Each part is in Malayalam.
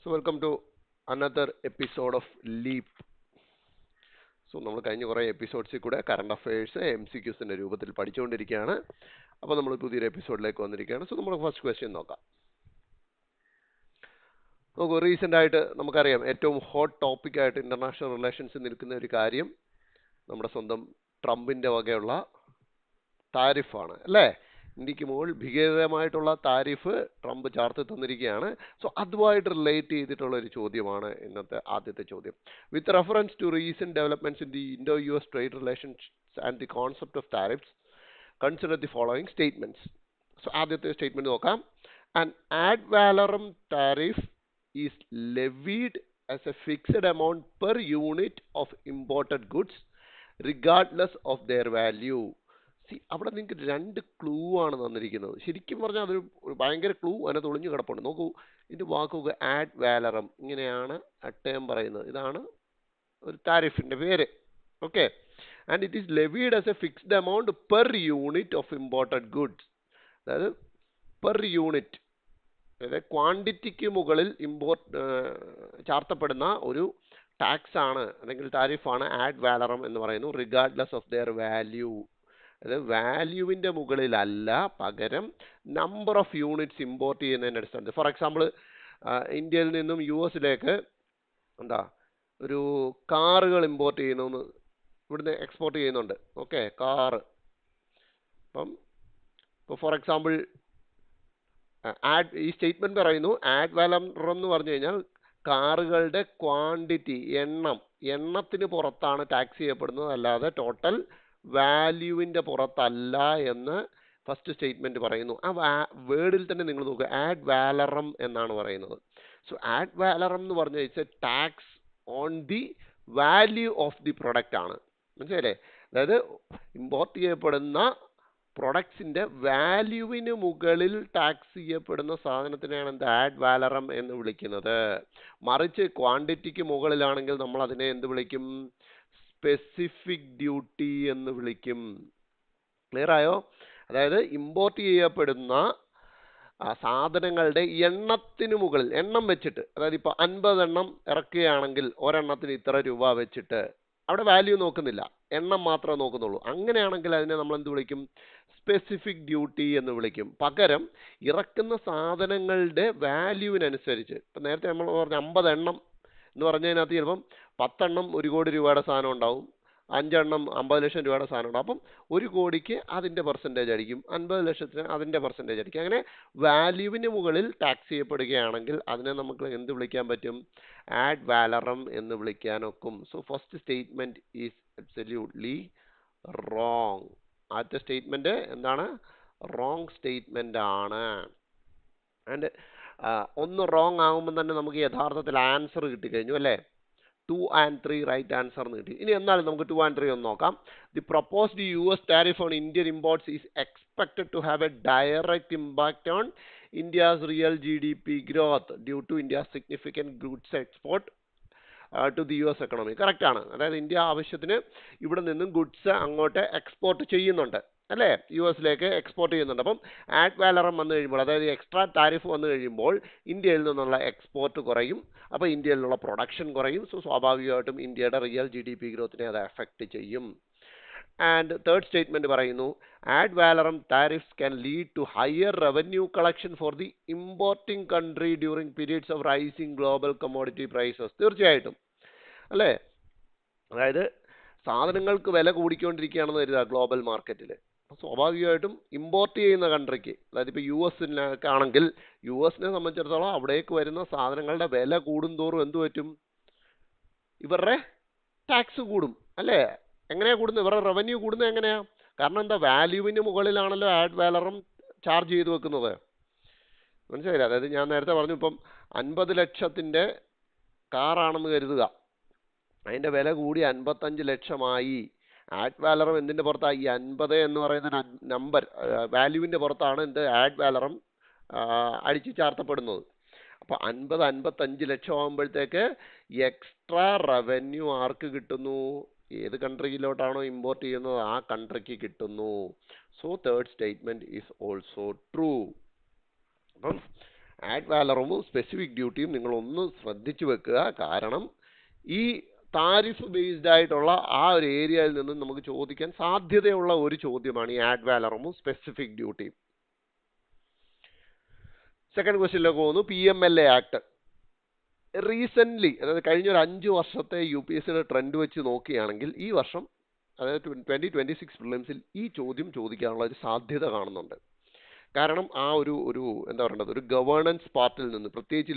So welcome to another episode of Leap. So നമ്മൾ കഴിഞ്ഞ കുറേ എപ്പിസോഡ്സിൽ കൂടെ കറണ്ട് അഫയേഴ്സ് MCQസിൻ്റെ രൂപത്തിൽ പഠിച്ചുകൊണ്ടിരിക്കുകയാണ്. അപ്പോൾ നമ്മൾ പുതിയൊരു എപ്പിസോഡിലേക്ക് വന്നിരിക്കുകയാണ്. സോ നമ്മൾ ഫസ്റ്റ് ക്വസ്റ്റ്യൻ നോക്കാം. നോക്കൂ, റീസെൻ്റ് ആയിട്ട് നമുക്കറിയാം ഏറ്റവും ഹോട്ട് ടോപ്പിക്കായിട്ട് ഇൻ്റർനാഷണൽ റിലേഷൻസിൽ നിൽക്കുന്ന ഒരു കാര്യം നമ്മുടെ സ്വന്തം ട്രംപിൻ്റെ വകയുള്ള താരിഫാണ് അല്ലേ. ഇന്ത്യക്ക് മുകളിൽ ഭീകരമായിട്ടുള്ള താരിഫ് ട്രംപ് ചാർത്തി തന്നിരിക്കുകയാണ്. സോ അതുമായിട്ട് റിലേറ്റ് ചെയ്തിട്ടുള്ള ഒരു ചോദ്യമാണ് ഇന്നത്തെ ആദ്യത്തെ ചോദ്യം. With reference to recent developments in the Indo US trade relations and the concept of tariffs consider the following statements. So ആദ്യത്തെ സ്റ്റേറ്റ്മെന്റ് നോക്കാം. An ad valorem tariff is levied as a fixed amount per unit of imported goods regardless of their value. അവിടെ നിങ്ങൾക്ക് രണ്ട് ക്ലൂ ആണ് തന്നിരിക്കുന്നത്. ശരിക്കും പറഞ്ഞാൽ അതൊരു ഭയങ്കര ക്ലൂ അതിനകത്ത് ഒളിഞ്ഞു കിടപ്പുണ്ട്. നോക്കൂ, ഇതിൻ്റെ വാക്ക് ആഡ് വാലറം, ഇങ്ങനെയാണ് ടേം പറയുന്നത്. ഇതാണ് ഒരു താരിഫിൻ്റെ പേര്. Okay, and it is levied as A fixed amount per unit of imported goods. അതായത് പെർ യൂണിറ്റ്, അതായത് ക്വാണ്ടിറ്റിക്ക് മുകളിൽ ചാർത്തപ്പെടുന്ന ഒരു ടാക്സ് ആണ് അല്ലെങ്കിൽ താരിഫാണ് ആഡ് വാലറം എന്ന് പറയുന്നു. റിഗാർഡ്ലെസ് ഓഫ് ദെയർ വാല്യൂ, അതായത് വാല്യൂവിൻ്റെ മുകളിലല്ല, പകരം നമ്പർ ഓഫ് യൂണിറ്റ്സ് ഇമ്പോർട്ട് ചെയ്യുന്നതിൻ്റെ അടിസ്ഥാനത്തിൽ. ഫോർ എക്സാമ്പിൾ, ഇന്ത്യയിൽ നിന്നും US ഒരു കാറുകൾ ഇമ്പോർട്ട് ചെയ്യുന്നു, ഇവിടുന്ന് എക്സ്പോർട്ട് ചെയ്യുന്നുണ്ട്. Okay, car. ഇപ്പോൾ ഫോർ എക്സാമ്പിൾ ഈ സ്റ്റേറ്റ്മെന്റ് പറയുന്നു ആഡ് വാലറം എന്ന് പറഞ്ഞു കഴിഞ്ഞാൽ കാറുകളുടെ ക്വാണ്ടിറ്റി, എണ്ണത്തിന് പുറത്താണ് ടാക്സ് ചെയ്യപ്പെടുന്നത്, അല്ലാതെ ടോട്ടൽ വാല്യൂവിൻ്റെ പുറത്തല്ല എന്ന് ഫസ്റ്റ് സ്റ്റേറ്റ്മെന്റ് പറയുന്നു. ആ വേർഡിൽ തന്നെ നിങ്ങൾ നോക്കുക, ആഡ് വാലറം എന്നാണ് പറയുന്നത്. സോ ആഡ് വാലറം എന്ന് പറഞ്ഞാൽ it's A tax on the value of the product ആണ്. മനസ്സിലല്ലേ? അതായത് ഇമ്പോർട്ട് ചെയ്യപ്പെടുന്ന പ്രൊഡക്ട്സിൻ്റെ വാല്യൂവിന് മുകളിൽ ടാക്സ് ചെയ്യപ്പെടുന്ന സാധനത്തിനെയാണ് എന്ത് ആഡ് വാലറം എന്ന് വിളിക്കുന്നത്. മറിച്ച് ക്വാണ്ടിറ്റിക്ക് മുകളിലാണെങ്കിൽ നമ്മൾ അതിനെ എന്ത് വിളിക്കും? സ്പെസിഫിക് ഡ്യൂട്ടി എന്ന് വിളിക്കും. ക്ലിയർ ആയോ? അതായത് ഇമ്പോർട്ട് ചെയ്യപ്പെടുന്ന സാധനങ്ങളുടെ എണ്ണത്തിന് മുകളിൽ, എണ്ണം വെച്ചിട്ട്, അതായത് ഇപ്പോൾ 50 എണ്ണം ഇറക്കുകയാണെങ്കിൽ ഒരെണ്ണത്തിന് ഇത്ര രൂപ വെച്ചിട്ട്, അവിടെ വാല്യൂ നോക്കുന്നില്ല, എണ്ണം മാത്രമേ നോക്കുന്നുള്ളൂ. അങ്ങനെയാണെങ്കിൽ അതിനെ നമ്മൾ എന്ത് വിളിക്കും? സ്പെസിഫിക് ഡ്യൂട്ടി എന്ന് വിളിക്കും. പകരം ഇറക്കുന്ന സാധനങ്ങളുടെ വാല്യൂവിനനുസരിച്ച്, ഇപ്പം നേരത്തെ നമ്മൾ പറഞ്ഞ 50 എണ്ണം എന്ന് പറഞ്ഞതിനകത്ത് ചിലപ്പം 10 എണ്ണം 1 കോടി രൂപയുടെ സാധനം ഉണ്ടാവും, 5 എണ്ണം 50 ലക്ഷം രൂപയുടെ സാധനം ഉണ്ടാവും. അപ്പം 1 കോടിക്ക് അതിൻ്റെ പെർസെൻറ്റേജ് അടിക്കും, 50 ലക്ഷത്തിന് അതിൻ്റെ പെർസെൻറ്റേജ് അടിക്കും. അങ്ങനെ വാല്യൂവിന് മുകളിൽ ടാക്സ് ചെയ്യപ്പെടുകയാണെങ്കിൽ അതിനെ നമുക്ക് എന്ത് വിളിക്കാൻ പറ്റും? ആഡ് വാലറം എന്ന് വിളിക്കാനൊക്കും. So first statement is absolutely wrong. ആദ്യത്തെ സ്റ്റേറ്റ്മെന്റ് എന്താണ്? റോങ് സ്റ്റേറ്റ്മെന്റ് ആണ്. ആൻഡ് ഒന്ന് റോങ് ആകുമ്പോൾ തന്നെ നമുക്ക് യഥാർത്ഥത്തിൽ ആൻസർ കിട്ടിക്കഴിഞ്ഞു അല്ലേ? 2 and 3 റൈറ്റ് ആൻസർ എന്ന് കിട്ടി. ഇനി എന്നാലും നമുക്ക് 2 and 3 ഒന്ന് നോക്കാം. The proposed US tariff on Indian imports is expected to have a direct impact on India's real GDP growth due to India's significant goods export to the US economy. Correct ആണ്. അതായത് ഇന്ത്യ ആവശ്യത്തിന് ഇവിടെ നിന്നും ഗുഡ്സ് അങ്ങോട്ട് എക്സ്പോർട്ട് ചെയ്യുന്നുണ്ട് അല്ലേ, US-ലേക്ക് എക്സ്പോർട്ട് ചെയ്യുന്നുണ്ട്. അപ്പം ആഡ് വാലറം വന്നു കഴിയുമ്പോൾ, അതായത് എക്സ്ട്രാ താരിഫ് വന്നു കഴിയുമ്പോൾ ഇന്ത്യയിൽ നിന്നുള്ള എക്സ്പോർട്ട് കുറയും, അപ്പോൾ ഇന്ത്യയിലുള്ള പ്രൊഡക്ഷൻ കുറയും. സോ സ്വാഭാവികമായിട്ടും ഇന്ത്യയുടെ റിയൽ GDP ഗ്രോത്തിനെ അത് എഫക്റ്റ് ചെയ്യും. ആൻഡ് തേർഡ് സ്റ്റേറ്റ്മെന്റ് പറയുന്നു ad valorem tariffs can lead to higher revenue collection for the importing country during periods of rising global commodity prices. തീർച്ചയായിട്ടും അല്ലേ, അതായത് സാധനങ്ങൾക്ക് വില കൂടിക്കൊണ്ടിരിക്കുകയാണെന്ന് കരുതുക ഗ്ലോബൽ മാർക്കറ്റിൽ. സ്വാഭാവികമായിട്ടും ഇമ്പോർട്ട് ചെയ്യുന്ന കൺട്രിക്ക്, അതായത് ഇപ്പോൾ US-ആണെങ്കിൽ US-നെ സംബന്ധിച്ചിടത്തോളം അവിടേക്ക് വരുന്ന സാധനങ്ങളുടെ വില കൂടുന്തോറും എന്ത് പറ്റും? ഇവരുടെ ടാക്സ് കൂടും അല്ലേ? എങ്ങനെയാണ് കൂടുന്നത്? ഇവരുടെ റവന്യൂ കൂടുന്നത് എങ്ങനെയാ? കാരണം എന്താ? വാല്യൂവിന് മുകളിലാണല്ലോ ആഡ് വാലറം ചാർജ് ചെയ്ത് വെക്കുന്നത്. മനസ്സിലായില്ല? അതായത് ഞാൻ നേരത്തെ പറഞ്ഞു, ഇപ്പം 50 ലക്ഷത്തിൻ്റെ കാറാണെന്ന് കരുതുക, അതിൻ്റെ വില കൂടി 55 ലക്ഷമായി. ആഡ് വാലറം എന്തിൻ്റെ പുറത്താണ്? ഈ 50 എന്ന് പറയുന്ന നമ്പർ വാല്യൂവിൻ്റെ പുറത്താണ് എന്ത് ആഡ് വാലറം അടിച്ചു ചാർത്തപ്പെടുന്നത്. അപ്പോൾ 55 ലക്ഷം ആകുമ്പോഴത്തേക്ക് എക്സ്ട്രാ റവന്യൂ ആർക്ക് കിട്ടുന്നു? ഏത് കൺട്രിയിലോട്ടാണോ ഇമ്പോർട്ട് ചെയ്യുന്നത് ആ കൺട്രിക്ക് കിട്ടുന്നു. So third statement is also true. അപ്പം ആഡ് വാലറമും സ്പെസിഫിക് ഡ്യൂട്ടിയും നിങ്ങളൊന്ന് ശ്രദ്ധിച്ചു വെക്കുക. കാരണം ഈ താരിഫ് ബേസ്ഡ് ആയിട്ടുള്ള ആ ഒരു ഏരിയയിൽ നിന്ന് നമുക്ക് ചോദിക്കാൻ സാധ്യതയുള്ള ഒരു ചോദ്യമാണ് ഈ ആഡ് വാലറമും സ്പെസിഫിക് ഡ്യൂട്ടിയും. സെക്കൻഡ് ക്വസ്റ്റ്യനിലേക്ക് പോകുന്നു. PMLA ആക്ട് റീസെൻ്റ്ലി, അതായത് കഴിഞ്ഞ ഒരു 5 വർഷത്തെ UPSCയുടെ ട്രെൻഡ് വെച്ച് നോക്കുകയാണെങ്കിൽ ഈ വർഷം, അതായത് 2026 പ്രിലിംസിൽ ഈ ചോദ്യം ചോദിക്കാനുള്ള ഒരു സാധ്യത കാണുന്നുണ്ട്. കാരണം ആ ഒരു എന്താ പറയേണ്ടത്, ഒരു ഗവേണൻസ് പാർട്ടിൽ നിന്ന്, പ്രത്യേകിച്ച്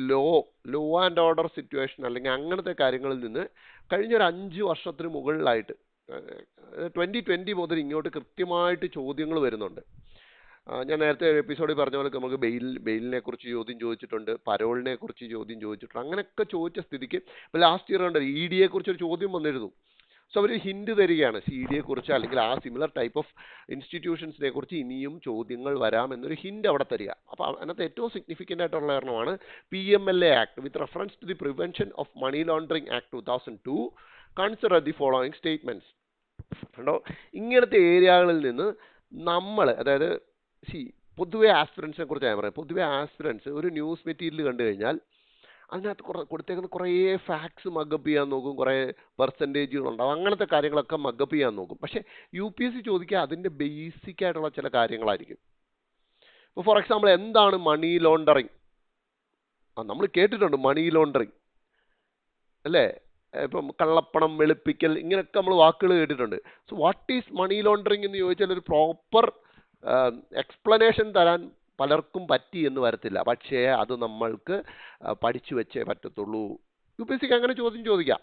ലോ ആൻഡ് ഓർഡർ സിറ്റുവേഷൻ അല്ലെങ്കിൽ അങ്ങനത്തെ കാര്യങ്ങളിൽ നിന്ന് കഴിഞ്ഞ ഒരു 5 വർഷത്തിന് മുകളിലായിട്ട് 2020 മുതൽ ഇങ്ങോട്ട് കൃത്യമായിട്ട് ചോദ്യങ്ങൾ വരുന്നുണ്ട്. ഞാൻ നേരത്തെ ഒരു എപ്പിസോഡിൽ പറഞ്ഞ പോലെ നമുക്ക് ബെയിലിനെ കുറിച്ച് ചോദ്യം ചോദിച്ചിട്ടുണ്ട്, പരോളിനെ കുറിച്ച് ചോദ്യം ചോദിച്ചിട്ടുണ്ട്. അങ്ങനെയൊക്കെ ചോദിച്ച സ്ഥിതിക്ക് ഇപ്പോൾ ലാസ്റ്റ് ഇയർ കണ്ടത് ED കുറിച്ച് ഒരു ചോദ്യം വന്നിരുന്നു. സോ അവർ ഹിന്റ് തരികയാണ്, CD കുറിച്ച് അല്ലെങ്കിൽ ആ സിമിലർ ടൈപ്പ് ഓഫ് ഇൻസ്റ്റിറ്റ്യൂഷൻസിനെ കുറിച്ച് ഇനിയും ചോദ്യങ്ങൾ വരാം എന്നൊരു ഹിന്റ് അവിടെ തരിക. അപ്പോൾ അതിനകത്ത് ഏറ്റവും സിഗ്നിഫിക്കൻ്റ് ആയിട്ടുള്ള കാരണമാണ് PMLA act with reference to the prevention of money laundering act 2002 consider the following statements. കണ്ടോ, ഇങ്ങനത്തെ ഏരിയകളിൽ നിന്ന് നമ്മൾ, അതായത് പൊതുവെ ആസ്പിറൻസിനെ കുറിച്ച് ഞാൻ പറയാം. പൊതുവെ ആസ്പിറൻസ് ഒരു ന്യൂസ് മെറ്റീരിയൽ കണ്ടു കഴിഞ്ഞാൽ അതിനകത്ത് കൊടുത്തേക്കുന്ന കുറേ ഫാക്ട്സ് മഗപ്പ് ചെയ്യാൻ നോക്കും, കുറേ പെർസെൻറ്റേജുകളുണ്ടാവും, അങ്ങനത്തെ കാര്യങ്ങളൊക്കെ മഗപ്പ് ചെയ്യാൻ നോക്കും. പക്ഷേ UPSC ചോദിക്കുക അതിൻ്റെ ബേസിക് ആയിട്ടുള്ള ചില കാര്യങ്ങളായിരിക്കും. ഇപ്പോൾ ഫോർ എക്സാമ്പിൾ, എന്താണ് മണി ലോണ്ടറിങ്? നമ്മൾ കേട്ടിട്ടുണ്ട് മണി ലോണ്ടറിങ് അല്ലേ, ഇപ്പം കള്ളപ്പണം വെളുപ്പിക്കൽ, ഇങ്ങനെയൊക്കെ നമ്മൾ വാക്കുകൾ കേട്ടിട്ടുണ്ട്. So what is money laundering എന്ന് ചോദിച്ചാൽ ഒരു പ്രോപ്പർ എക്സ്പ്ലനേഷൻ തരാൻ പലർക്കും പറ്റി എന്ന് വരത്തില്ല. പക്ഷേ അത് നമ്മൾക്ക് പഠിച്ചു വെച്ചേ പറ്റത്തുള്ളൂ. UPSCക്ക് അങ്ങനെ ചോദ്യം ചോദിക്കാം,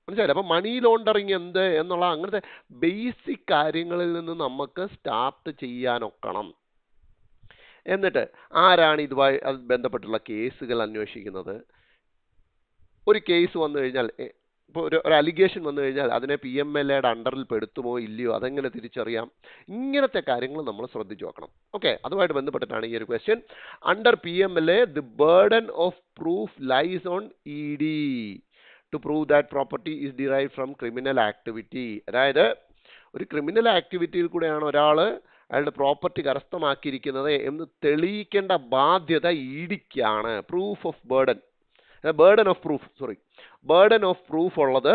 മനസ്സിലായില്ല? അപ്പം മണി ലോണ്ടറിങ് എന്ത് എന്നുള്ള അങ്ങനത്തെ ബേസിക് കാര്യങ്ങളിൽ നിന്ന് നമുക്ക് സ്റ്റാർട്ട് ചെയ്യാനൊക്കണം. എന്നിട്ട് ആരാണ് ഇതുമായി ബന്ധപ്പെട്ടുള്ള കേസുകൾ അന്വേഷിക്കുന്നത്? ഒരു കേസ് വന്നു കഴിഞ്ഞാൽ, ഇപ്പോൾ ഒരു അലിഗേഷൻ വന്നു കഴിഞ്ഞാൽ അതിനെ PMLAയുടെ അണ്ടറിൽ പെടുത്തുമോ ഇല്ലയോ, അതെങ്ങനെ തിരിച്ചറിയാം? ഇങ്ങനത്തെ കാര്യങ്ങൾ നമ്മൾ ശ്രദ്ധിച്ചു നോക്കണം. ഓക്കെ, അതുമായിട്ട് ബന്ധപ്പെട്ടിട്ടാണ് ഈ ഒരു question. Under PMLA the burden of proof lies on ED to prove that property is derive from criminal activity. അതായത് ഒരു ക്രിമിനൽ ആക്ടിവിറ്റിയിൽ കൂടെയാണ് ഒരാൾ അയാളുടെ പ്രോപ്പർട്ടി കരസ്ഥമാക്കിയിരിക്കുന്നത് എന്ന് തെളിയിക്കേണ്ട ബാധ്യത EDക്കാണ്. ബർഡൻ ഓഫ് പ്രൂഫ് ഉള്ളത്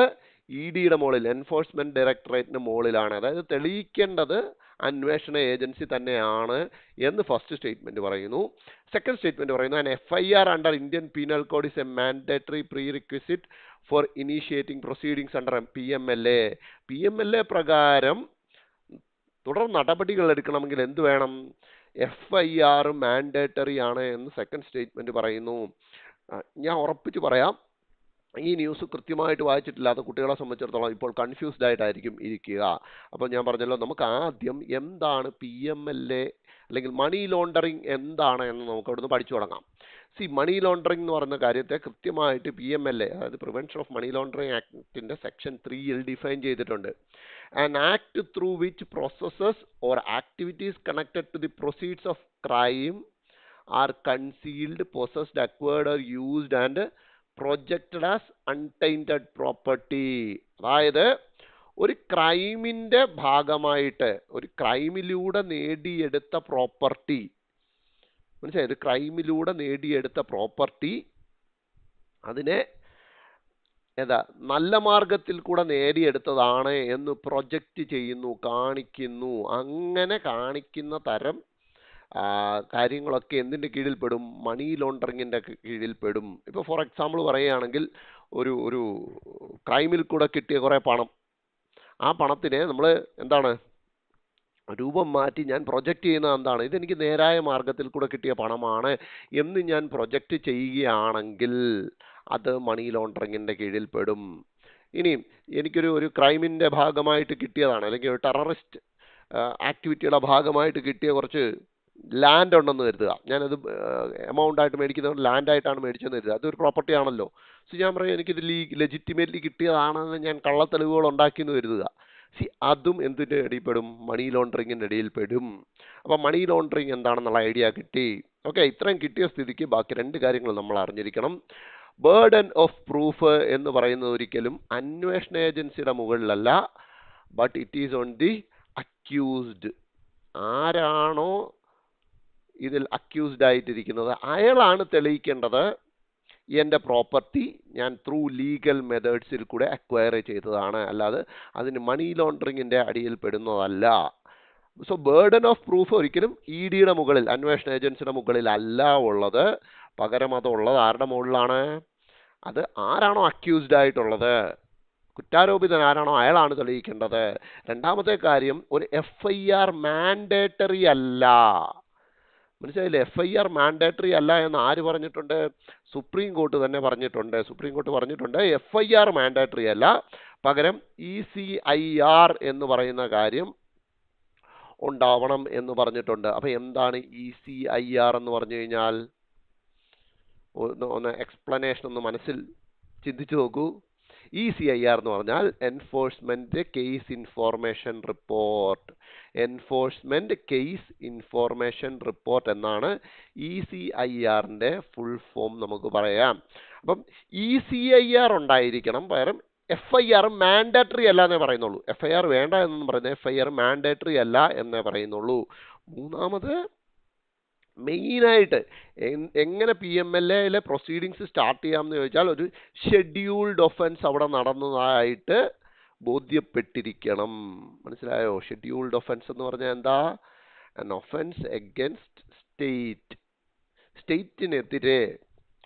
EDയുടെ മുകളിൽ, എൻഫോഴ്സ്മെന്റ് ഡയറക്ടറേറ്റിന് മുകളിലാണ്. അതായത് തെളിയിക്കേണ്ടത് അന്വേഷണ ഏജൻസി തന്നെയാണ് എന്ന് ഫസ്റ്റ് സ്റ്റേറ്റ്മെന്റ് പറയുന്നു. സെക്കൻഡ് സ്റ്റേറ്റ്മെന്റ് പറയുന്നു, an FIR under Indian penal code is a mandatory prerequisite for initiating proceedings under PMLA. PMLA പ്രകാരം തുടർ നടപടികൾ എടുക്കണമെങ്കിൽ എന്ത് വേണം? FIR മാൻഡേറ്ററി ആണ് എന്ന് സെക്കൻഡ് സ്റ്റേറ്റ്മെന്റ് പറയുന്നു. ഞാൻ ഉറപ്പിച്ച് പറയാം, ഈ ന്യൂസ് കൃത്യമായിട്ട് വായിച്ചിട്ടില്ലാത്ത കുട്ടികളെ സംബന്ധിച്ചിടത്തോളം ഇപ്പോൾ കൺഫ്യൂസ്ഡ് ആയിട്ടായിരിക്കും ഇരിക്കുക. അപ്പോൾ ഞാൻ പറഞ്ഞല്ലോ, നമുക്ക് ആദ്യം എന്താണ് PMLA അല്ലെങ്കിൽ മണി ലോണ്ടറിങ് എന്താണ് എന്ന് നമുക്ക് അവിടുന്ന് പഠിച്ചു തുടങ്ങാം. മണി ലോണ്ടറിങ് എന്ന് പറയുന്ന കാര്യത്തെ കൃത്യമായിട്ട് PMLA, അതായത് പ്രിവെൻഷൻ ഓഫ് മണി ലോണ്ടറിങ് ആക്ടിന്റെ സെക്ഷൻ 3ൽ ഡിഫൈൻ ചെയ്തിട്ടുണ്ട്. An act through which processes or activities connected to the proceeds of crime are concealed, possessed, acquired or used and projected as untainted property. അതായത് ഒരു ക്രൈമിന്റെ ഭാഗമായിട്ട്, ഒരു ക്രൈമിലൂടെ നേടിയെടുത്ത പ്രോപ്പർട്ടി, മനസ്സിലായത്? ക്രൈമിലൂടെ നേടിയെടുത്ത പ്രോപ്പർട്ടി അതിനെ നല്ല മാർഗത്തിൽ കൂടെ നേടിയെടുത്തതാണ് എന്ന് പ്രൊജക്റ്റ് ചെയ്യുന്നു, കാണിക്കുന്നു. അങ്ങനെ കാണിക്കുന്ന തരം കാര്യങ്ങളൊക്കെ എന്തിൻ്റെ കീഴിൽപ്പെടും? മണി ലോണ്ടറിങ്ങിൻ്റെ കീഴിൽപ്പെടും. ഇപ്പോൾ ഫോർ എക്സാമ്പിൾ പറയുകയാണെങ്കിൽ, ഒരു ക്രൈമിൽ കൂടെ കിട്ടിയ കുറേ പണം, ആ പണത്തിനെ നമ്മൾ എന്താണ് രൂപം മാറ്റി ഞാൻ പ്രൊജക്റ്റ് ചെയ്യുന്നത് എന്താണ്? ഇതെനിക്ക് നേരായ മാർഗത്തിൽ കൂടെ കിട്ടിയ പണമാണ് എന്ന് ഞാൻ പ്രൊജക്റ്റ് ചെയ്യുകയാണെങ്കിൽ അത് മണി ലോണ്ടറിങ്ങിൻ്റെ കീഴിൽപ്പെടും. ഇനിയും എനിക്കൊരു ക്രൈമിൻ്റെ ഭാഗമായിട്ട് കിട്ടിയതാണ്, അല്ലെങ്കിൽ ഒരു ടെററിസ്റ്റ് ആക്ടിവിറ്റിയുടെ ഭാഗമായിട്ട് കിട്ടിയ കുറച്ച് ലാൻഡ് ഉണ്ടെന്ന് കരുതുക. ഞാനത് എമൗണ്ട് ആയിട്ട് മേടിക്കുന്നത് ലാൻഡായിട്ടാണ് മേടിച്ചതെന്ന് കരുതുക. അതൊരു പ്രോപ്പർട്ടി ആണല്ലോ. സോ ഞാൻ പറയും എനിക്കിത് ലെജിറ്റിമേറ്റ്ലി കിട്ടിയതാണെന്ന് ഞാൻ കള്ളത്തെളിവുകൾ ഉണ്ടാക്കിയെന്ന് കരുതുക. അതും എന്തിൻ്റെ ഇടയിൽപ്പെടും? മണി ലോണ്ടറിങ്ങിൻ്റെ ഇടയിൽപ്പെടും. അപ്പം മണി ലോണ്ടറിങ് എന്താണെന്നുള്ള ഐഡിയ കിട്ടി. ഓക്കെ, ഇത്രയും കിട്ടിയ സ്ഥിതിക്ക് ബാക്കി 2 കാര്യങ്ങൾ നമ്മൾ അറിഞ്ഞിരിക്കണം. ബർഡൻ ഓഫ് പ്രൂഫ് എന്ന് പറയുന്നത് ഒരിക്കലും അന്വേഷണ ഏജൻസിയുടെ മുകളിലല്ല, but it is on the accused. ആരാണോ ഇതിൽ അക്യൂസ്ഡ് ആയിട്ടിരിക്കുന്നത് അയാളാണ് തെളിയിക്കേണ്ടത് എൻ്റെ പ്രോപ്പർട്ടി ഞാൻ ത്രൂ ലീഗൽ മെത്തേഡ്സിൽ കൂടെ അക്വയർ ചെയ്തതാണ്, അല്ലാതെ അതിന് മണി ലോണ്ടറിങ്ങിൻ്റെ അടിയിൽ പെടുന്നതല്ല. സോ ബേർഡൻ ഓഫ് പ്രൂഫ് ഒരിക്കലും ഇ ഡിയുടെ മുകളിൽ, അന്വേഷണ ഏജൻസിയുടെ മുകളിൽ അല്ല ഉള്ളത്. പകരം അത് ഉള്ളത് ആരുടെ മുകളിലാണ്? അത് ആരാണോ അക്യൂസ്ഡ് ആയിട്ടുള്ളത്, കുറ്റാരോപിതൻ ആരാണോ അയാളാണ് തെളിയിക്കേണ്ടത്. രണ്ടാമത്തെ കാര്യം, ഒരു FIR മാൻഡേറ്ററി അല്ല. മനസ്സിലായില്ലേ? FIR മാൻഡേറ്ററി അല്ല എന്ന് ആര് പറഞ്ഞിട്ടുണ്ട്? സുപ്രീം കോർട്ട് തന്നെ പറഞ്ഞിട്ടുണ്ട്. സുപ്രീം കോർട്ട് പറഞ്ഞിട്ടുണ്ട് FIR മാൻഡേറ്ററി അല്ല, പകരം ECIR എന്ന് പറയുന്ന കാര്യം ഉണ്ടാവണം എന്ന് പറഞ്ഞിട്ടുണ്ട്. അപ്പൊ എന്താണ് ECIR എന്ന് പറഞ്ഞു കഴിഞ്ഞാൽ? ഒന്ന് എക്സ്പ്ലനേഷൻ ഒന്ന് മനസ്സിൽ ചിന്തിച്ചു നോക്കൂ. ECIR എന്ന് പറഞ്ഞാൽ enforcement case information report. Enforcement case information report എന്നാണ് ECIRന്റെ ഫുൾ ഫോം നമുക്ക് പറയാം. അപ്പം ECIR ഉണ്ടായിരിക്കണം, പകരം FIR മാൻഡേറ്ററി അല്ല എന്നേ പറയുന്നുള്ളൂ. FIR വേണ്ട എന്നൊന്നും പറയുന്നത് FIR മാൻഡേറ്ററി അല്ല എന്നേ പറയുന്നുള്ളൂ. മൂന്നാമത്, മെയിനായിട്ട് എങ്ങനെ PMLA പ്രൊസീഡിങ്സ് സ്റ്റാർട്ട് ചെയ്യാമെന്ന് ചോദിച്ചാൽ ഒരു ഷെഡ്യൂൾഡ് ഒഫൻസ് അവിടെ നടന്നതായിട്ട് ബോധ്യപ്പെട്ടിരിക്കണം. മനസ്സിലായോ? ഷെഡ്യൂൾഡ് ഒഫൻസ് എന്ന് പറഞ്ഞാൽ എന്താ? an offense against state. സ്റ്റേറ്റിനെതിരെ.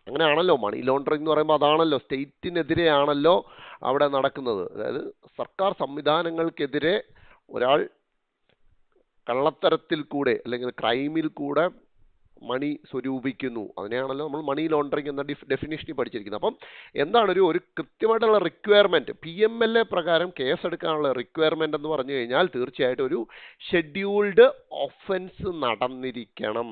അങ്ങനെയാണല്ലോ മണി ലോണ്ടറിംഗ് എന്ന് പറയുമ്പോൾ അതാണല്ലോ, സ്റ്റേറ്റിനെതിരെയാണല്ലോ അവിടെ നടക്കുന്നത്. അതായത് സർക്കാർ സംവിധാനങ്ങൾക്കെതിരെ ഒരാൾ കള്ളത്തരത്തിൽ കൂടെ അല്ലെങ്കിൽ ക്രൈമിൽ കൂടെ മണി സ്വരൂപിക്കുന്നു. അതിനെയാണല്ലോ നമ്മൾ മണി ലോണ്ടറിങ് എന്ന ഡെഫിനിഷനിൽ പഠിച്ചിരിക്കുന്നത്. അപ്പം എന്താണ് ഒരു കൃത്യമായിട്ടുള്ള റിക്വയർമെന്റ്, PMLA പ്രകാരം കേസെടുക്കാനുള്ള റിക്വയർമെന്റ് എന്ന് പറഞ്ഞു കഴിഞ്ഞാൽ തീർച്ചയായിട്ടും ഒരു ഷെഡ്യൂൾഡ് ഒഫൻസ് നടന്നിരിക്കണം.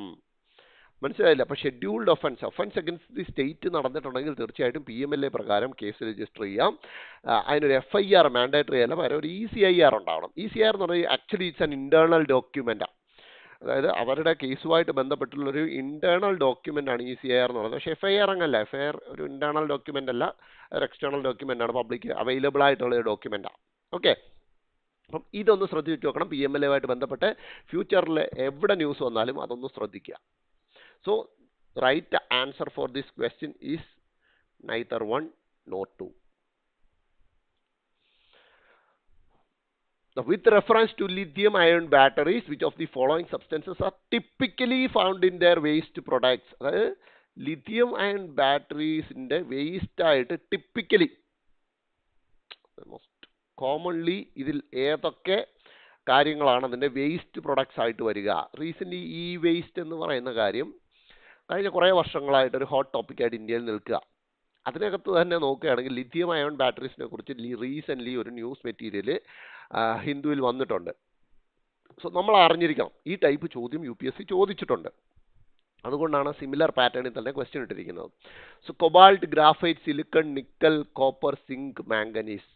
മനസ്സിലായില്ല? അപ്പൊ scheduled offence against the state നടന്നിട്ടുണ്ടെങ്കിൽ തീർച്ചയായിട്ടും PMLA പ്രകാരം കേസ് രജിസ്റ്റർ ചെയ്യാം. അതിനൊരു FIR മാൻഡേറ്ററി അല്ല, പകരം ഒരു ECIR ഉണ്ടാവണം. ECIR എന്ന് പറഞ്ഞാൽ ആക്ച്വലി ഇറ്റ്സ് ആൻ ഇന്റേണൽ ഡോക്യുമെന്റാണ്. അതായത് അവരുടെ കേസുമായിട്ട് ബന്ധപ്പെട്ടുള്ളൊരു ഇന്റേണൽ ഡോക്യുമെന്റ് ആണ് ECIR എന്ന് പറയുന്നത്. പക്ഷേ FIR അങ്ങല്ല. FIR ഒരു ഇന്റേണൽ ഡോക്യുമെന്റ് അല്ല, ഒരു എക്സ്റ്റേണൽ ഡോക്യുമെന്റ് ആണ്, പബ്ലിക് അവൈലബിൾ ആയിട്ടുള്ള ഒരു ഡോക്യുമെന്റാണ്. ഓക്കെ, അപ്പം ഇതൊന്ന് ശ്രദ്ധിച്ചു നോക്കണം. PMLA ആയിട്ട് ബന്ധപ്പെട്ട് ഫ്യൂച്ചറിൽ എവിടെ ന്യൂസ് വന്നാലും അതൊന്ന് ശ്രദ്ധിക്കുക. So, right answer for this question is neither 1 nor 2. Now, with reference to lithium ion batteries, which of the following substances are typically found in their waste products? അതായത് lithium ion batteries ന്റെ വേസ്റ്റ് ആയിട്ട് typically most commonly ഇതിൽ ഏതൊക്കെ കാര്യങ്ങളാണ് അതിന്റെ വേസ്റ്റ് പ്രൊഡക്ട്സ് ആയിട്ട് വരിക? റീസെന്റ് ഈ വേസ്റ്റ് എന്ന് പറയുന്ന കാര്യം കഴിഞ്ഞ കുറേ വർഷങ്ങളായിട്ട് ഒരു ഹോട്ട് ടോപ്പിക്കായിട്ട് ഇന്ത്യയിൽ നിൽക്കുക. അതിനകത്ത് തന്നെ നോക്കുകയാണെങ്കിൽ ലിഥിയം അയോൺ ബാറ്ററീസിനെ കുറിച്ച് റീസെൻ്റ്ലി ഒരു ന്യൂസ് മെറ്റീരിയൽ ഹിന്ദുവിൽ വന്നിട്ടുണ്ട്. സോ നമ്മൾ അറിഞ്ഞിരിക്കണം, ഈ ടൈപ്പ് ചോദ്യം UPSC ചോദിച്ചിട്ടുണ്ട്. അതുകൊണ്ടാണ് സിമിലർ പാറ്റേണിൽ തന്നെ ക്വസ്റ്റ്യൻ ഇട്ടിരിക്കുന്നത്. So cobalt, graphite, silicon, nickel, copper, zinc, manganese.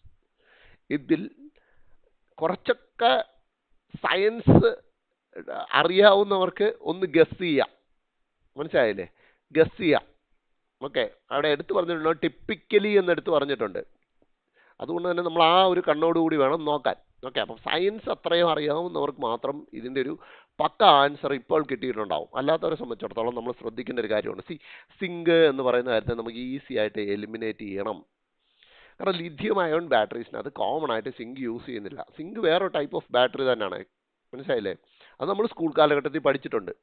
ഇതിൽ കുറച്ചൊക്കെ സയൻസ് അറിയാവുന്നവർക്ക് ഒന്ന് ഗസ് ചെയ്യാം. മനസ്സിലായില്ലേ? ഗസ് ചെയ്യാം. ഓക്കെ, അവിടെ എടുത്തു പറഞ്ഞിട്ടുണ്ട് ടിപ്പിക്കലി എന്നെടുത്ത് പറഞ്ഞിട്ടുണ്ട്. അതുകൊണ്ട് തന്നെ നമ്മൾ ആ ഒരു കണ്ണോടുകൂടി വേണം നോക്കാൻ. ഓക്കെ, അപ്പം സയൻസ് അത്രയും അറിയാവുന്നവർക്ക് മാത്രം ഇതിൻ്റെ ഒരു പക്ക ആൻസർ ഇപ്പോൾ കിട്ടിയിട്ടുണ്ടാവും. അല്ലാത്തവരെ സംബന്ധിച്ചിടത്തോളം നമ്മൾ ശ്രദ്ധിക്കേണ്ട ഒരു കാര്യമാണ്. സിങ്ക് എന്ന് പറയുന്ന കാര്യത്തെ നമുക്ക് ഈസി ആയിട്ട് എലിമിനേറ്റ് ചെയ്യണം. കാരണം ലിഥിയം അയോൺ ബാറ്ററീസിനകത്ത് കോമൺ ആയിട്ട് സിങ്ക് യൂസ് ചെയ്യുന്നില്ല. സിങ്ക് വേറൊരു ടൈപ്പ് ഓഫ് ബാറ്ററി തന്നെയാണ്. മനസ്സിലായില്ലേ? അത് നമ്മൾ സ്കൂൾ കാലഘട്ടത്തിൽ പഠിച്ചിട്ടുണ്ട്.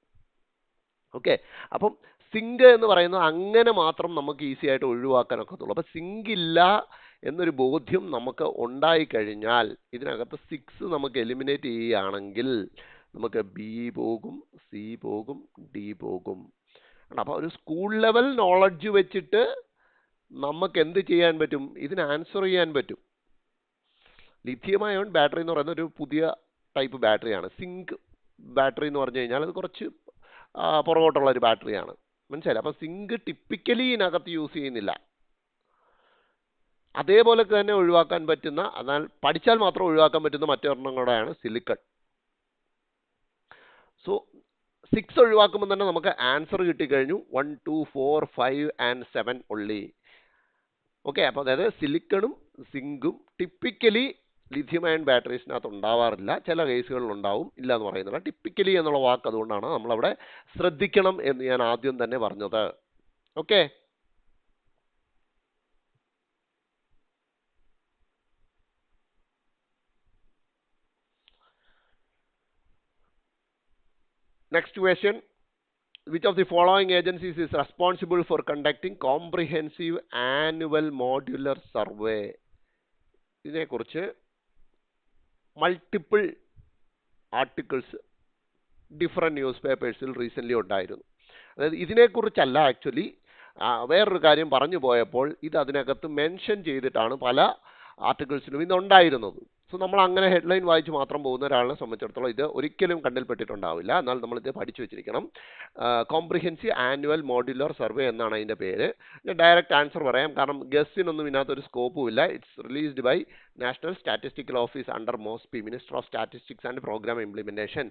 ഓക്കെ, അപ്പം സിങ്ക് എന്ന് പറയുന്നത് അങ്ങനെ മാത്രം നമുക്ക് ഈസി ആയിട്ട് ഒഴിവാക്കാൻ ഒക്കത്തുള്ളൂ. അപ്പം സിങ്ക് ഇല്ല എന്നൊരു ബോധ്യം നമുക്ക് ഉണ്ടായിക്കഴിഞ്ഞാൽ ഇതിനകത്ത് 6 നമുക്ക് എലിമിനേറ്റ് ചെയ്യുകയാണെങ്കിൽ നമുക്ക് B പോകും, C പോകും, D പോകും. അപ്പോൾ ഒരു സ്കൂൾ ലെവൽ നോളജ് വെച്ചിട്ട് നമുക്ക് എന്ത് ചെയ്യാൻ പറ്റും? ഇതിന് ആൻസർ ചെയ്യാൻ പറ്റും. ലിഥിയം അയോൺ ബാറ്ററി എന്ന് പറയുന്ന ഒരു പുതിയ ടൈപ്പ് ബാറ്ററിയാണ്. സിങ്ക് ബാറ്ററി എന്ന് പറഞ്ഞു കഴിഞ്ഞാൽ അത് കുറച്ച് പുറകോട്ടുള്ള ഒരു ബാറ്ററിയാണ്. മനസ്സിലായി? അപ്പം സിങ്ക് ടിപ്പിക്കലി ഇതിനകത്ത് യൂസ് ചെയ്യുന്നില്ല. അതേപോലെ തന്നെ ഒഴിവാക്കാൻ പറ്റുന്ന, എന്നാൽ പഠിച്ചാൽ മാത്രം ഒഴിവാക്കാൻ പറ്റുന്ന മറ്റൊരെണ്ണങ്ങളാണ് സിലിക്കൺ. സോ 6 ഒഴിവാക്കുമ്പോൾ തന്നെ നമുക്ക് ആൻസർ കിട്ടിക്കഴിഞ്ഞു. 1, 2, 4, 5 and 7 only. ഓക്കെ, അപ്പോൾ അതായത് സിലിക്കണും സിങ്കും ടിപ്പിക്കലി ലിഥിയം അയൺ ബാറ്ററീസിനകത്ത് ഉണ്ടാവാറില്ല, ചില കേസുകളിൽ ഉണ്ടാവും, ഇല്ല എന്ന് പറയുന്നില്ല. ടിപ്പിക്കലി എന്നുള്ള വാക്ക് അതുകൊണ്ടാണ് നമ്മളവിടെ ശ്രദ്ധിക്കണം എന്ന് ഞാൻ ആദ്യം തന്നെ പറഞ്ഞത്. Okay, next question. Which of the following agencies is responsible for conducting comprehensive annual modular survey? ഇതിനെക്കുറിച്ച് മൾട്ടിപ്പിൾ ആർട്ടിക്കിൾസ് ഡിഫറെൻറ്റ് ന്യൂസ് പേപ്പേഴ്സിൽ റീസെൻ്റ്ലി ഉണ്ടായിരുന്നു. അതായത് ഇതിനെക്കുറിച്ചല്ല ആക്ച്വലി, വേറൊരു കാര്യം പറഞ്ഞു പോയപ്പോൾ ഇത് അതിനകത്ത് മെൻഷൻ ചെയ്തിട്ടാണ് പല ആർട്ടിക്കിൾസിലും ഇന്നുണ്ടായിരുന്നത്. സോ നമ്മൾ അങ്ങനെ ഹെഡ്ലൈൻ വായിച്ച് മാത്രം പോകുന്ന ഒരാളിനെ സംബന്ധിച്ചിടത്തോളം ഇത് ഒരിക്കലും കണ്ണിൽപ്പെട്ടിട്ടുണ്ടാവില്ല. എന്നാൽ നമ്മളിത് പഠിച്ചു വെച്ചിരിക്കണം. കോംപ്രിഹെൻസീവ് ആനുവൽ മോഡ്യുലർ സർവേ എന്നാണ് അതിൻ്റെ പേര്. ഞാൻ ഡയറക്റ്റ് ആൻസർ പറയാം, കാരണം ഗസ്സിനൊന്നും ഇതിനകത്തൊരു സ്കോപ്പും ഇല്ല. It's released by national statistical office under MoSPI, minister of statistics and programme implementation.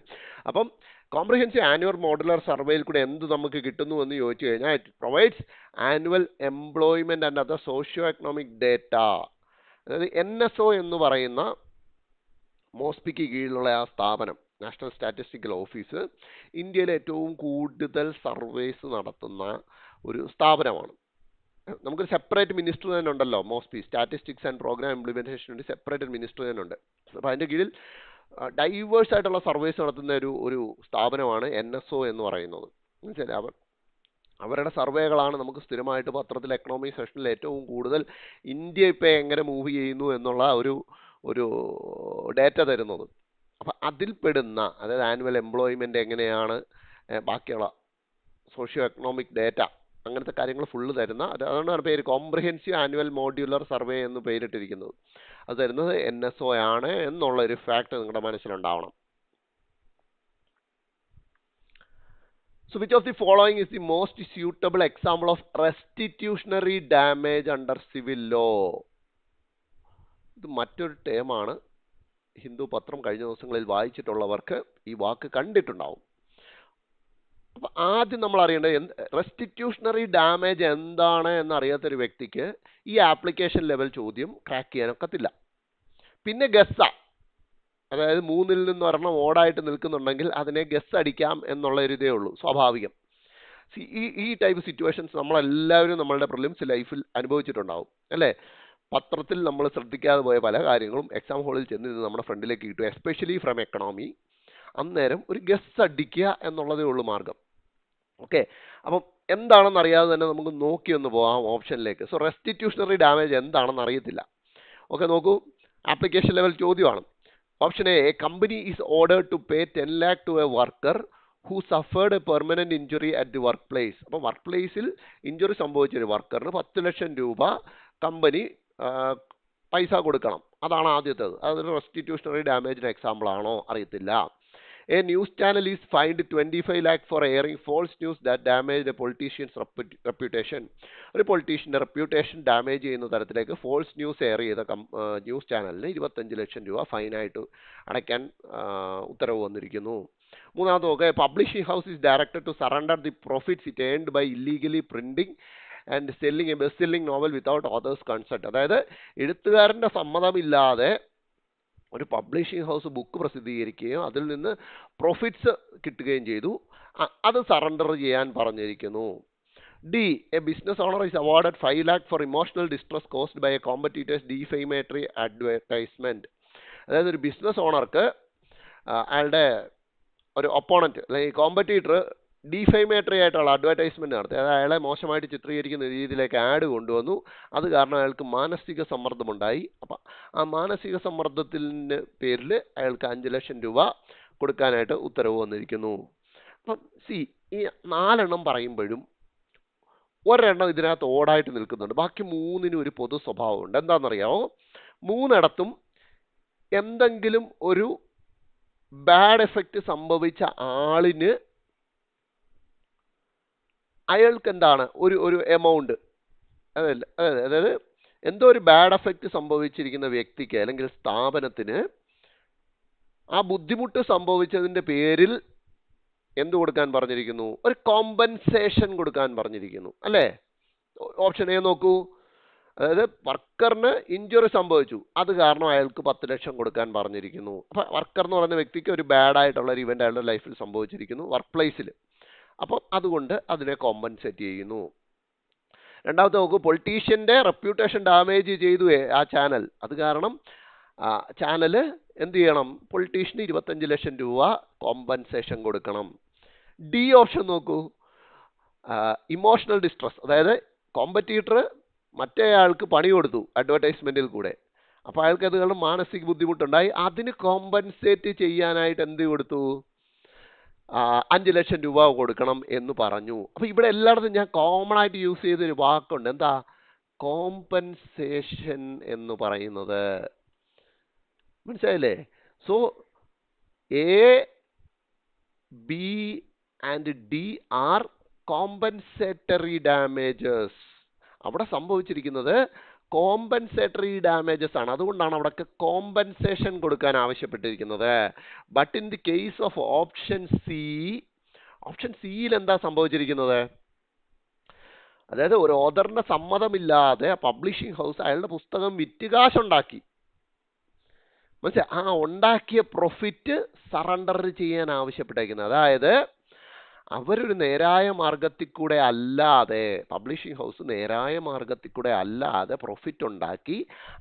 അപ്പം കോംപ്രിഹെൻസീവ് ആനുവൽ മോഡുലർ സർവേയിൽ കൂടെ എന്ത് നമുക്ക് കിട്ടുന്നു എന്ന് ചോദിച്ചു കഴിഞ്ഞാൽ, it provides annual employment and other socio economic data. അതായത് NSO എന്ന് പറയുന്ന മോസ്പിക്ക് കീഴിലുള്ള ആ സ്ഥാപനം, നാഷണൽ സ്റ്റാറ്റിസ്റ്റിക്കൽ ഓഫീസ്, ഇന്ത്യയിലെ ഏറ്റവും കൂടുതൽ സർവേസ് നടത്തുന്ന ഒരു സ്ഥാപനമാണ്. നമുക്കൊരു സെപ്പറേറ്റ് മിനിസ്റ്റർ തന്നെ ഉണ്ടല്ലോ, മോസ്പി, സ്റ്റാറ്റിസ്റ്റിക്സ് ആൻഡ് പ്രോഗ്രാം ഇംപ്ലിമെൻറ്റേഷൻ വേണ്ടി സെപ്പറേറ്റ് മിനിസ്റ്റർ തന്നെ ഉണ്ട്. അപ്പോൾ അതിൻ്റെ കീഴിൽ ഡൈവേഴ്സ് ആയിട്ടുള്ള സർവേസ് നടത്തുന്ന ഒരു സ്ഥാപനമാണ് NSO എന്ന് പറയുന്നത്. എന്നുവെച്ചാൽ അവരുടെ സർവേകളാണ് നമുക്ക് സ്ഥിരമായിട്ട് പത്രത്തിൽ എക്കണോമി സെഷനിൽ ഏറ്റവും കൂടുതൽ ഇന്ത്യ ഇപ്പോൾ എങ്ങനെ മൂവ് ചെയ്യുന്നു എന്നുള്ള ഒരു ഡേറ്റ തരുന്നത്. അപ്പം അതിൽപ്പെടുന്ന, അതായത് ആനുവൽ എംപ്ലോയ്മെൻ്റ് എങ്ങനെയാണ്, ബാക്കിയുള്ള സോഷ്യോ എക്കണോമിക് ഡേറ്റ, അങ്ങനത്തെ കാര്യങ്ങൾ ഫുള്ള് തരുന്ന, അതുകൊണ്ടാണ് പേര് കോംപ്രിഹെൻസീവ് ആനുവൽ മോഡ്യുലർ സർവേ എന്ന് പേരിട്ടിരിക്കുന്നത്. അത് തരുന്നത് NSO ആണ് എന്നുള്ളൊരു ഫാക്ട് നിങ്ങളുടെ മനസ്സിലുണ്ടാവണം. So which of the following is the most suitable example of restitutionary damage under civil law? ഇത് മറ്റൊരു ടേമാണ്. ഹിന്ദു പത്രം കഴിഞ്ഞ ദിവസങ്ങളിൽ വായിച്ചിട്ടുള്ളവർക്ക് ഈ വാക്ക് കണ്ടിട്ടുണ്ടാവും. അപ്പം ആദ്യം നമ്മൾ അറിയേണ്ടത് റെസ്റ്റിറ്റ്യൂഷണറി ഡാമേജ് എന്താണ് എന്നറിയാത്തൊരു വ്യക്തിക്ക് ഈ ആപ്ലിക്കേഷൻ ലെവൽ ചോദ്യം ക്രാക്ക് ചെയ്യാനൊക്കത്തില്ല. പിന്നെ ഗസ്സ, അതായത് 3-ൽ നിന്ന് ഒരെണ്ണം ഓടായിട്ട് നിൽക്കുന്നുണ്ടെങ്കിൽ അതിനെ ഗസ് അടിക്കാം എന്നുള്ള ഒരു ഇതേ ഉള്ളൂ, സ്വാഭാവികം. ഈ ടൈപ്പ് സിറ്റുവേഷൻസ് നമ്മളെല്ലാവരും നമ്മളുടെ പ്രിലിംസ് ലൈഫിൽ അനുഭവിച്ചിട്ടുണ്ടാവും അല്ലേ? പത്രത്തിൽ നമ്മൾ ശ്രദ്ധിക്കാതെ പോയ പല കാര്യങ്ങളും എക്സാം ഹാളിൽ ചെന്നിരുന്ന് നമ്മുടെ ഫ്രണ്ടിലേക്ക് കിട്ടും, എസ്പെഷ്യലി ഫ്രം എക്കണോമി. അന്നേരം ഒരു ഗസ് അടിക്കുക എന്നുള്ളതേ ഉള്ളൂ മാർഗം. ഓക്കെ, അപ്പം എന്താണെന്ന് അറിയാതെ തന്നെ നമുക്ക് നോക്കി ഒന്ന് പോകാം ഓപ്ഷനിലേക്ക്. സോ റെസ്റ്റിറ്റ്യൂഷണറി ഡാമേജ് എന്താണെന്ന് അറിയത്തില്ല. ഓക്കെ, നോക്കൂ, ആപ്ലിക്കേഷൻ ലെവൽ ചോദ്യമാണ്. Option A company is ordered to pay 10 lakh to a worker who suffered a permanent injury at the work place. അപ്പോൾ വർക്ക് പ്ലേസിൽ ഇഞ്ചുറി സംഭവിച്ച ഒരു വർക്കറിന് 10 ലക്ഷം രൂപ കമ്പനി പൈസ കൊടുക്കണം. അതാണ് ആദ്യത്തേത്. അതൊരു റെസ്റ്റിറ്റ്യൂഷണറി ഡാമേജിന് എക്സാമ്പിൾ ആണോ അറിയത്തില്ല. A news channel is fined 25 lakh for airing false news that damage a politician's reputation. ഒരു പൊളിറ്റീഷ്യൻ്റെ റെപ്യൂട്ടേഷൻ ഡാമേജ് ചെയ്യുന്ന തരത്തിലേക്ക് ഫോൾസ് ന്യൂസ് എയർ ചെയ്ത ന്യൂസ് ചാനലിന് 25 ലക്ഷം രൂപ ഫൈനായിട്ട് അടയ്ക്കാൻ ഉത്തരവ് വന്നിരിക്കുന്നു. മൂന്നാമത് നോക്കുക, publishing house is directed to surrender the profits it earned by illegally printing and selling a best selling novel without author's consent. അതായത് എഴുത്തുകാരൻ്റെ സമ്മതമില്ലാതെ ഒരു പബ്ലിഷിംഗ് ഹൗസ് ബുക്ക് പ്രസിദ്ധീകരിക്കുകയും അതിൽ നിന്ന് പ്രോഫിറ്റ്സ് കിട്ടുകയും ചെയ്തു, അത് സറണ്ടർ ചെയ്യാൻ പറഞ്ഞിരിക്കുന്നു. D, a business owner is awarded 5 lakh for emotional distress caused by a competitor's defamatory advertisement. അതായത് ഒരു ബിസിനസ് ഓണർക്ക് അയാളുടെ ഒരു ഒപ്പോണന്റ് അല്ലെങ്കിൽ കോമ്പറ്റീറ്റർ ഡിഫൈമേറ്ററി ആയിട്ടുള്ള അഡ്വർടൈസ്മെന്റ് നടത്തി, അതായത് അയാളെ മോശമായിട്ട് ചിത്രീകരിക്കുന്ന രീതിയിലേക്ക് ആഡ് കൊണ്ടുവന്നു. അത് കാരണം അയാൾക്ക് മാനസിക സമ്മർദ്ദമുണ്ടായി. അപ്പം ആ മാനസിക സമ്മർദ്ദത്തിൻ്റെ പേരിൽ അയാൾക്ക് 5 ലക്ഷം രൂപ കൊടുക്കാനായിട്ട് ഉത്തരവ് വന്നിരിക്കുന്നു. അപ്പം ഈ 4 എണ്ണം പറയുമ്പോഴും ഒരെണ്ണം ഇതിനകത്ത് ഓടായിട്ട് നിൽക്കുന്നുണ്ട്, ബാക്കി 3നും ഒരു പൊതു സ്വഭാവമുണ്ട്. എന്താണെന്നറിയാമോ? 3ഇടത്തും എന്തെങ്കിലും ഒരു ബാഡ് എഫക്റ്റ് സംഭവിച്ച ആളിന് അയാൾക്ക് എന്താണ് ഒരു എമൗണ്ട്, അതായത് എന്തോ ഒരു ബാഡ് എഫക്റ്റ് സംഭവിച്ചിരിക്കുന്ന വ്യക്തിക്ക് അല്ലെങ്കിൽ സ്ഥാപനത്തിന് ആ ബുദ്ധിമുട്ട് സംഭവിച്ചതിൻ്റെ പേരിൽ എന്ത് കൊടുക്കാൻ പറഞ്ഞിരിക്കുന്നു? ഒരു കോമ്പൻസേഷൻ കൊടുക്കാൻ പറഞ്ഞിരിക്കുന്നു അല്ലേ? ഓപ്ഷൻ എ നോക്കൂ, അതായത് വർക്കറിന് ഇഞ്ചുറി സംഭവിച്ചു, അത് കാരണം അയാൾക്ക് 10 ലക്ഷം കൊടുക്കാൻ പറഞ്ഞിരിക്കുന്നു. അപ്പോൾ വർക്കർ എന്ന് പറയുന്ന വ്യക്തിക്ക് ഒരു ബാഡ് ആയിട്ടുള്ള ഒരു ഇവന്റ് അയാളുടെ ലൈഫിൽ സംഭവിച്ചിരിക്കുന്നു വർക്ക് പ്ലേസിൽ. അപ്പോൾ അതുകൊണ്ട് അതിനെ കോമ്പൻസേറ്റ് ചെയ്യുന്നു. രണ്ടാമത്തെ നോക്കൂ, പൊളിറ്റീഷ്യന്റെ റെപ്യൂട്ടേഷൻ ഡാമേജ് ചെയ്തു ആ ചാനൽ, അത് കാരണം ചാനൽ എന്ത് ചെയ്യണം, പൊളിറ്റീഷ്യന് 25 ലക്ഷം രൂപ കോമ്പൻസേഷൻ കൊടുക്കണം. ഡി ഓപ്ഷൻ നോക്കൂ, ഇമോഷണൽ ഡിസ്ട്രസ്, അതായത് കോമ്പറ്റീറ്റർ മറ്റേ ആൾക്ക് പണി കൊടുത്തു അഡ്വർടൈസ്മെന്റിൽ കൂടെ, അപ്പോൾ അയാൾക്ക് അത് കാരണം മാനസിക ബുദ്ധിമുട്ടുണ്ടായി, അതിന് കോമ്പൻസേറ്റ് ചെയ്യാനായിട്ട് എന്ത് കൊടുത്തു, 5 ലക്ഷം രൂപ കൊടുക്കണം എന്ന് പറഞ്ഞു. അപ്പോൾ ഇവിടെ എല്ലായിടത്തും ഞാൻ കോമൺ ആയിട്ട് യൂസ് ചെയ്തൊരു വാക്കുണ്ട്, എന്താ, കോമ്പൻസേഷൻ എന്ന് പറയുന്നത്. മനസ്സിലായില്ലേ? So A, B and D are compensatory damages. അവിടെ സംഭവിച്ചിരിക്കുന്നത് കോമ്പൻസേറ്ററി ഡാമേജസ് ആണ്, അതുകൊണ്ടാണ് അവിടെ കോമ്പൻസേഷൻ കൊടുക്കാൻ ആവശ്യപ്പെട്ടിരിക്കുന്നത്. But in the case of option സിയിൽ എന്താ സംഭവിച്ചിരിക്കുന്നത്, അതായത് ഒരു ഓഥറിന്റെ സമ്മതമില്ലാതെ പബ്ലിഷിംഗ് ഹൗസ് അയാളുടെ പുസ്തകം വിറ്റ് കാശുണ്ടാക്കി. മനസ്സിലായി? ആ ഉണ്ടാക്കിയ പ്രോഫിറ്റ് സറണ്ടർ ചെയ്യാൻ ആവശ്യപ്പെട്ടേക്കുന്നത്. അതായത് അവരൊരു നേരായ മാർഗത്തിൽ കൂടെ അല്ലാതെ, പബ്ലിഷിംഗ് ഹൗസ് നേരായ മാർഗത്തിൽ കൂടെ അല്ലാതെ പ്രോഫിറ്റ് ഉണ്ടാക്കി,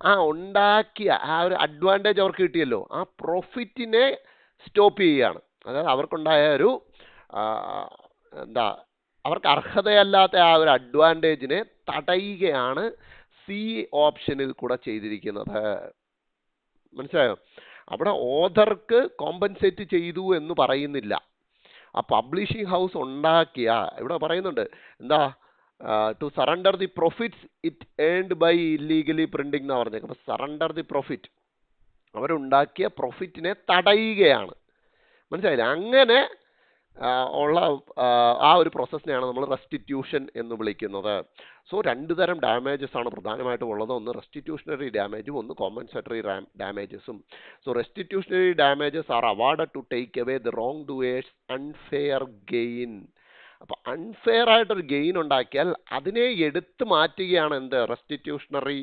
ആ ഉണ്ടാക്കിയ ആ ഒരു അഡ്വാൻറ്റേജ് അവർക്ക് കിട്ടിയല്ലോ, ആ പ്രോഫിറ്റിനെ സ്റ്റോപ്പ് ചെയ്യുകയാണ്. അതായത് അവർക്കുണ്ടായ ഒരു എന്താ, അവർക്ക് അർഹതയല്ലാത്ത ആ ഒരു അഡ്വാൻറ്റേജിനെ തടയുകയാണ് സി ഓപ്ഷനിൽ കൂടെ ചെയ്തിരിക്കുന്നത്. മനസ്സിലായോ? അവിടെ ഓഥർക്ക് കോമ്പൻസേറ്റ് ചെയ്തു എന്ന് പറയുന്നില്ല, ആ പബ്ലിഷിംഗ് ഹൗസ് ഉണ്ടാക്കിയ, ഇവിടെ പറയുന്നുണ്ട് എന്താ, to surrender the profits it earned by illegally printing എന്ന് പറഞ്ഞേക്കും. അപ്പോൾ സറണ്ടർ ദി പ്രോഫിറ്റ്, അവരുണ്ടാക്കിയ പ്രോഫിറ്റിനെ തടയുകയാണ്. മനസ്സിലായില്ലേ? അങ്ങനെ ഉള്ള ആ ഒരു പ്രോസസ്സിനെയാണ് നമ്മൾ റെസ്റ്റിറ്റ്യൂഷൻ എന്ന് വിളിക്കുന്നത്. സോ രണ്ട് തരം ഡാമേജസ് ആണ് പ്രധാനമായിട്ടും ഉള്ളത്, ഒന്ന് റെസ്റ്റിറ്റ്യൂഷണറി ഡാമേജും ഒന്ന് കോമ്പൻസേറ്ററി ഡാമേജസും. So restitutionary damages are awarded to take away the wrongdoer's unfair gain. അപ്പോൾ അൺഫെയർ ആയിട്ടൊരു ഗെയിൻ ഉണ്ടാക്കിയാൽ അതിനെ എടുത്തു മാറ്റുകയാണ് എന്ത്, റെസ്റ്റിറ്റ്യൂഷണറി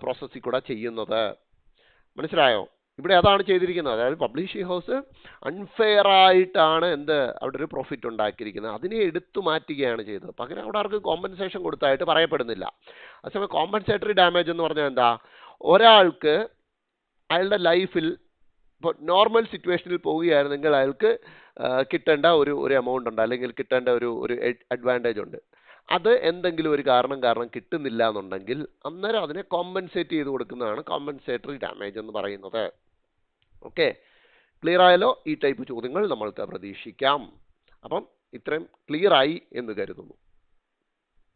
പ്രോസസ്സിൽ കൂടെ ചെയ്യുന്നത്. മനസ്സിലായോ? ഇവിടെ അതാണ് ചെയ്തിരിക്കുന്നത്. അതായത് പബ്ലിഷിംഗ് ഹൗസ് അൺഫെയർ ആയിട്ടാണ് എന്ത്, അവിടെ ഒരു പ്രോഫിറ്റ് ഉണ്ടാക്കിയിരിക്കുന്നത്, അതിനെ എടുത്തു മാറ്റുകയാണ് ചെയ്തത്. പകരം അവിടെ ആർക്ക് കോമ്പൻസേഷൻ കൊടുത്തായിട്ട് പറയപ്പെടുന്നില്ല. അതേസമയം കോമ്പൻസേറ്ററി ഡാമേജ് എന്ന് പറഞ്ഞാൽ എന്താ, ഒരാൾക്ക് അയാളുടെ ലൈഫിൽ ഇപ്പോൾ നോർമൽ സിറ്റുവേഷനിൽ പോവുകയായിരുന്നെങ്കിൽ അയാൾക്ക് കിട്ടേണ്ട ഒരു എമൗണ്ട് ഉണ്ട്, അല്ലെങ്കിൽ കിട്ടേണ്ട ഒരു അഡ്വാൻറ്റേജ് ഉണ്ട്, അത് എന്തെങ്കിലും ഒരു കാരണം കിട്ടുന്നില്ല എന്നുണ്ടെങ്കിൽ അന്നേരം അതിനെ കോമ്പൻസേറ്റ് ചെയ്ത് കൊടുക്കുന്നതാണ് കോമ്പൻസേറ്ററി ഡാമേജ് എന്ന് പറയുന്നത്. ഓക്കെ, ക്ലിയർ ആയല്ലോ? ഈ ടൈപ്പ് ചോദ്യങ്ങൾ നമ്മൾക്ക് പ്രതീക്ഷിക്കാം. അപ്പം ഇത്രയും ക്ലിയർ ആയി എന്ന് കരുതുന്നു.